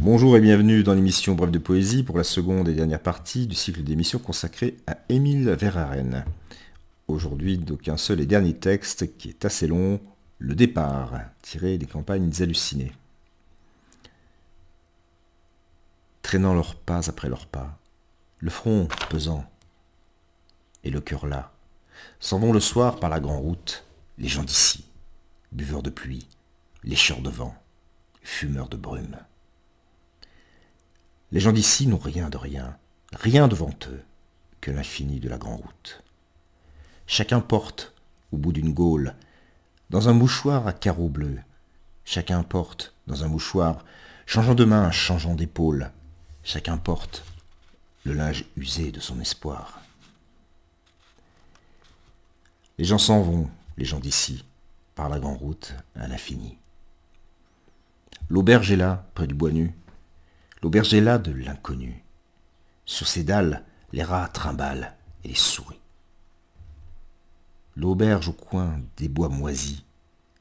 Bonjour et bienvenue dans l'émission Bref de Poésie pour la seconde et dernière partie du cycle d'émissions consacré à Émile Verhaeren. Aujourd'hui, donc un seul et dernier texte qui est assez long, Le départ, tiré des campagnes hallucinées. Traînant leurs pas après leurs pas, le front pesant et le cœur las, s'en vont le soir par la grande route les gens d'ici, buveurs de pluie, lécheurs de vent, fumeurs de brume. Les gens d'ici n'ont rien de rien, rien devant eux que l'infini de la grande route. Chacun porte, au bout d'une gaule, dans un mouchoir à carreaux bleus, chacun porte, dans un mouchoir, changeant de main, changeant d'épaule, chacun porte le linge usé de son espoir. Les gens s'en vont, les gens d'ici, par la grande route à l'infini. L'auberge est là, près du bois nu, l'auberge est là de l'inconnu. Sur ses dalles, les rats trimballent et les souris. L'auberge au coin des bois moisis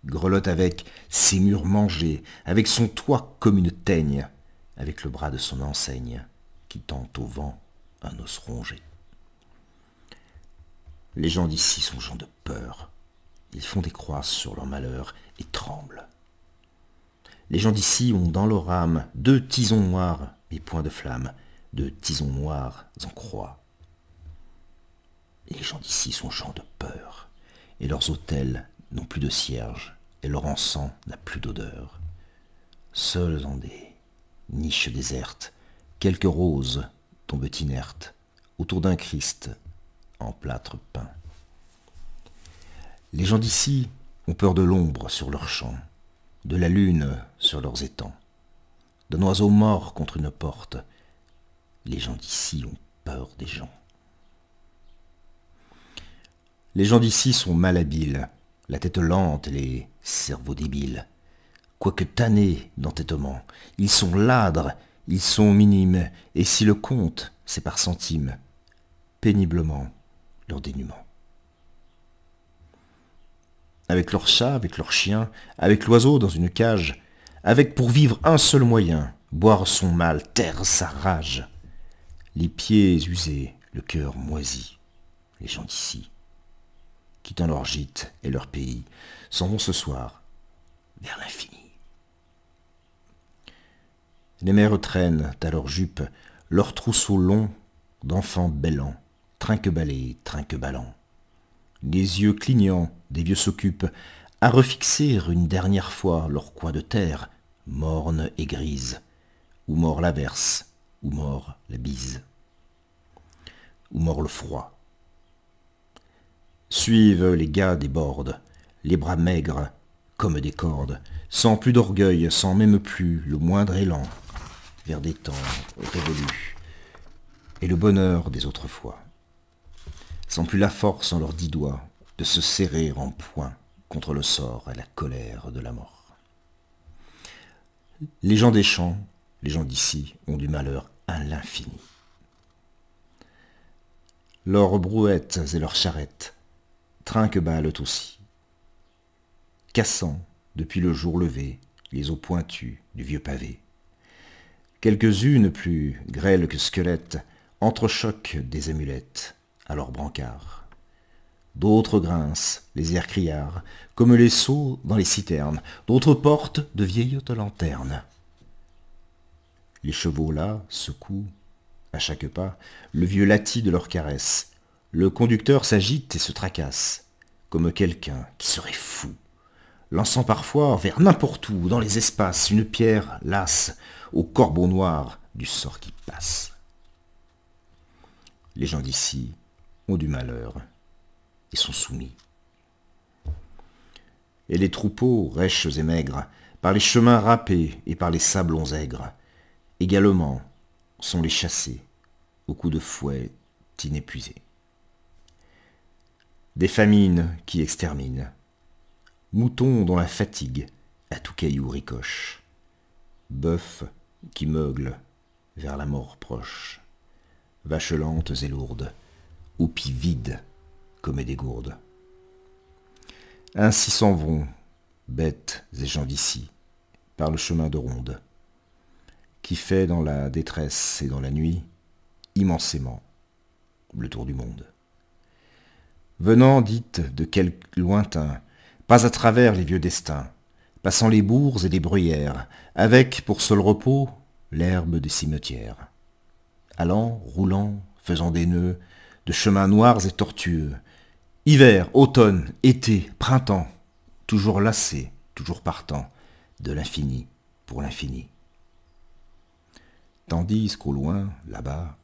grelotte avec ses murs mangés, avec son toit comme une teigne, avec le bras de son enseigne qui tend au vent un os rongé. Les gens d'ici sont gens de peur. Ils font des croix sur leur malheur et tremblent. Les gens d'ici ont dans leur âme 2 tisons noirs et points de flamme, 2 tisons noirs en croix. Et les gens d'ici sont gens de peur, et leurs autels n'ont plus de cierges, et leur encens n'a plus d'odeur. Seuls dans des niches désertes, quelques roses tombent inertes, autour d'un Christ en plâtre peint. Les gens d'ici ont peur de l'ombre sur leurs champs, de la lune sur leurs étangs, d'un oiseau mort contre une porte. Les gens d'ici ont peur des gens. Les gens d'ici sont malhabiles, la tête lente et les cerveaux débiles. Quoique tannés d'entêtement, ils sont ladres, ils sont minimes, et si le compte, c'est par centimes, péniblement leur dénuement. Avec leur chat, avec leur chien, avec l'oiseau dans une cage, avec pour vivre un seul moyen, boire son mal, taire sa rage. Les pieds usés, le cœur moisi, les gens d'ici, quittant leur gîte et leur pays, s'en vont ce soir vers l'infini. Les mères traînent à leurs jupes leurs trousseaux longs d'enfants bêlants, trinque-ballés, trinque-ballants. Les yeux clignants des vieux s'occupent à refixer une dernière fois leur coin de terre, morne et grise, où mord l'averse, où mord la bise, où mord le froid. Suivent les gars des bordes, les bras maigres comme des cordes, sans plus d'orgueil, sans même plus le moindre élan, vers des temps révolus, et le bonheur des autres fois, sans plus la force en leurs 10 doigts de se serrer en poing contre le sort et la colère de la mort. Les gens des champs, les gens d'ici, ont du malheur à l'infini. Leurs brouettes et leurs charrettes trinque-ballent aussi, cassant, depuis le jour levé, les os pointus du vieux pavé. Quelques-unes plus grêles que squelettes entrechoquent des amulettes à leurs brancards. D'autres grincent les airs criards, comme les seaux dans les citernes, d'autres portent de vieilles lanternes. Les chevaux là secouent, à chaque pas, le vieux latis de leur caresse. Le conducteur s'agite et se tracasse, comme quelqu'un qui serait fou, lançant parfois vers n'importe où, dans les espaces, une pierre lasse au corbeau noir du sort qui passe. Les gens d'ici ont du malheur et sont soumis. Et les troupeaux, rêches et maigres, par les chemins râpés et par les sablons aigres, également sont les chassés au coup de fouet inépuisé. Des famines qui exterminent, moutons dont la fatigue à tout caillou ricoche, bœufs qui meuglent vers la mort proche, vaches lentes et lourdes, houpies vides comme des gourdes. Ainsi s'en vont, bêtes et gens d'ici, par le chemin de ronde, qui fait dans la détresse et dans la nuit, immensément, le tour du monde. Venant, dites, de quel lointain, pas à travers les vieux destins, passant les bourgs et les bruyères, avec, pour seul repos, l'herbe des cimetières. Allant, roulant, faisant des nœuds, de chemins noirs et tortueux, hiver, automne, été, printemps, toujours lassé, toujours partant, de l'infini pour l'infini. Tandis qu'au loin, là-bas,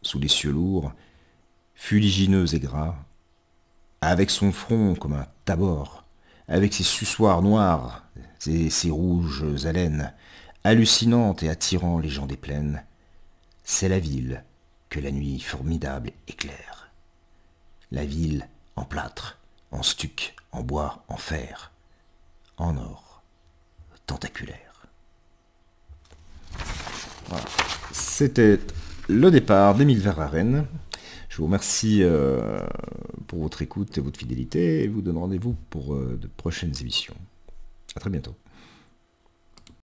sous les cieux lourds, fuligineux et gras, avec son front comme un tabord, avec ses suçoirs noirs et ses rouges haleines, hallucinantes et attirant les gens des plaines, c'est la ville que la nuit formidable éclaire. La ville en plâtre, en stuc, en bois, en fer, en or, tentaculaire. Voilà. C'était le départ d'Émile Verhaeren. Je vous remercie pour votre écoute et votre fidélité et vous donne rendez-vous pour de prochaines émissions. À très bientôt.